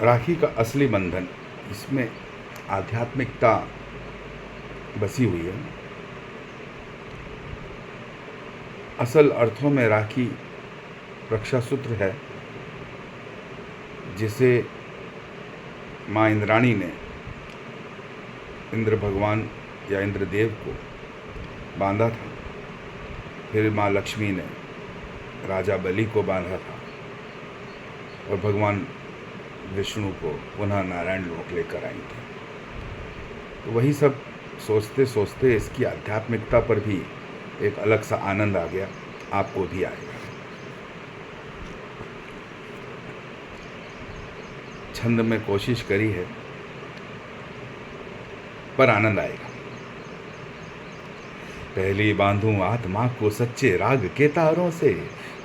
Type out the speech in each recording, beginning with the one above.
राखी का असली बंधन, इसमें आध्यात्मिकता बसी हुई है। असल अर्थों में राखी रक्षा सूत्र है, जिसे माँ इंद्राणी ने इंद्र भगवान या इंद्रदेव को बांधा था। फिर माँ लक्ष्मी ने राजा बलि को बांधा था और भगवान विष्णु को पुनः नारायण लोक लेकर आई थी। तो वही सब सोचते सोचते इसकी आध्यात्मिकता पर भी एक अलग सा आनंद आ गया, आपको भी आएगा। छंद में कोशिश करी है, पर आनंद आएगा। पहली बांधूं आत्मा को सच्चे राग के तारों से,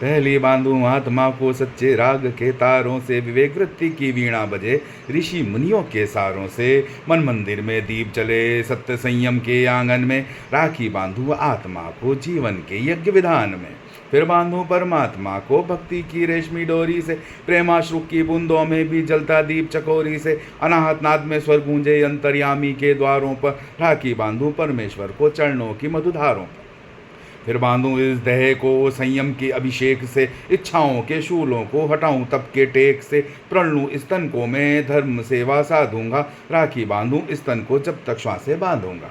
पहली बांधूं आत्मा को सच्चे राग के तारों से, विवेक वृत्ति की वीणा बजे ऋषि मुनियों के सारों से, मन मंदिर में दीप जले सत्य संयम के आंगन में, राखी बांधूं आत्मा को जीवन के यज्ञ विधान में, फिर बांधूं परमात्मा को भक्ति की रेशमी डोरी से, प्रेमाश्रु की बूंदों में भी जलता दीप चकोरी से, अनाहत नाद में स्वर गूंजे अंतर्यामी के द्वारों पर, राखी बांधूं परमेश्वर को चरणों की मधुधारों पर, फिर बांधूं इस देह को संयम के अभिषेक से, इच्छाओं के शूलों को हटाऊं तप के टेक से, प्रण लूं इस तन को मैं धर्म सेवा साधूंगा, राखी बांधूं इस तन को जब तक श्वासें बांधूंगा।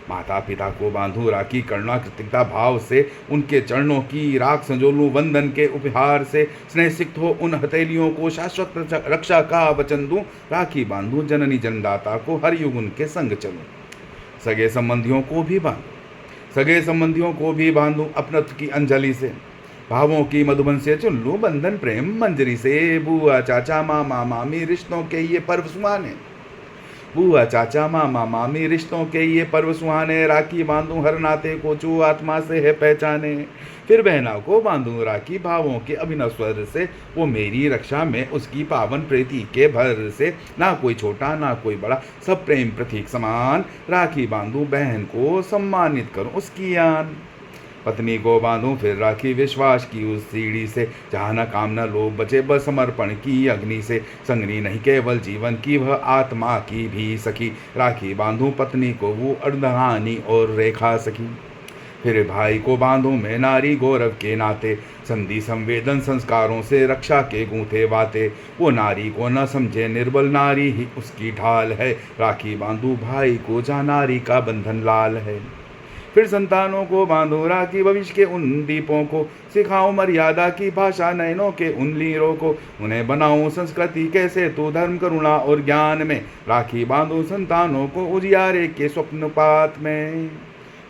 माता पिता को बांधूं राखी करुणा कृतज्ञता भाव से, उनके चरणों की राख संजोलूं वंदन के उपहार से, स्नेह सिक्त हो उन हथेलियों को शाश्वत रक्षा का वचन दूं, राखी बांधूं जननी जन्मदाता को हर युग उनके संग चलूं। सगे संबंधियों को भी बांधूं, सगे संबंधियों को भी बांधूं अपनत्व की अंजलि से, भावों की मधुबन से चुन लूं बंधन प्रेम मंजरी से, बुआ चाचा मामा मामी रिश्तों के ये पर्व सुहाने, बुआ चाचा मामा मामी रिश्तों के ये पर्व सुहाने, राखी बांधूं हर नाते को जो आत्मा से है पहचाने, फिर बहना को बांधूं राखी भावों के अभिनव स्वर से, वो मेरी रक्षा में उसकी पावन प्रीति के भर से, ना कोई छोटा ना कोई बड़ा सब प्रेम प्रतीक समान, राखी बांधूं बहन को सम्मानित करूं उसकी आन, पत्नी को बांधूं फिर राखी विश्वास की उस सीढ़ी से, जहाँ न काम न लोभ बचे बस समर्पण की अग्नि से, संगनी नहीं केवल जीवन की वह आत्मा की भी सखी, राखी बांधूं पत्नी को वो अर्धहानि और रेखा सखी, फिर भाई को बांधूं मैं नारी गौरव के नाते, संधि संवेदन संस्कारों से रक्षा के गूंथे बाते, वो नारी को न समझे निर्बल नारी ही उसकी ढाल है, राखी बांधूं भाई को जहाँ नारी का बंधन लाल है, फिर संतानों को बांधो राखी भविष्य के उन दीपों को, सिखाओ मर्यादा की भाषा नयनों के उन लीरों को, उन्हें बनाऊं संस्कृति कैसे तो धर्म करुणा और ज्ञान में, राखी बांधो संतानों को उजियारे के स्वप्न पात में,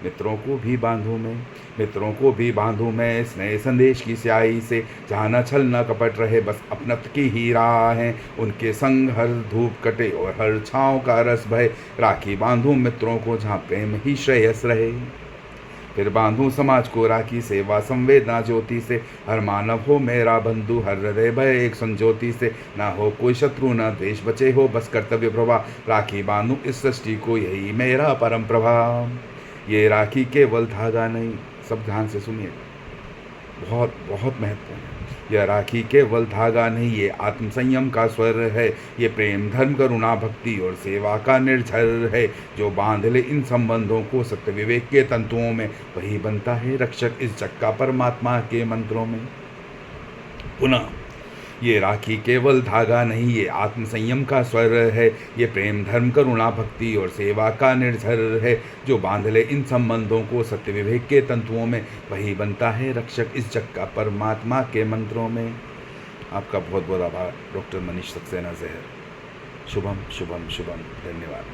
मित्रों को भी बांधूं मैं, मित्रों को भी बांधूं मैं स्नेह संदेश की स्याही से, जहाँ न छल न कपट रहे बस अपनत्व की ही राह है, उनके संग हर धूप कटे और हर छाँव का रस बहे, राखी बांधूं मित्रों को जहाँ प्रेम ही श्रेयस रहे, फिर बांधूं समाज को राखी सेवा संवेदना ज्योति से, हर मानव हो मेरा बंधु हर हृदय भय एक संज्योति से, ना हो कोई शत्रु न द्वेष बचे हो बस कर्तव्य प्रभा, राखी बांधूं इस सृष्टि को यही मेरा परम प्रभा। ये राखी केवल धागा नहीं, सब ध्यान से सुनिए, बहुत बहुत महत्वपूर्ण है। यह राखी केवल धागा नहीं, ये आत्म संयम का स्वर है, ये प्रेम धर्म करुणा भक्ति और सेवा का निर्झर है, जो बांध ले इन संबंधों को सत्य विवेक के तंतुओं में, वही बनता है रक्षक इस जग का परमात्मा के मंत्रों में। पुनः ये राखी केवल धागा नहीं, ये आत्म संयम का स्वर है, ये प्रेम धर्म करुणा भक्ति और सेवा का निर्झर है, जो बांध ले इन संबंधों को सत्य विवेक के तंतुओं में, वही बनता है रक्षक इस जग का परमात्मा के मंत्रों में। आपका बहुत बहुत आभार। डॉक्टर मनीष सक्सेना जहर। शुभम शुभम शुभम। धन्यवाद।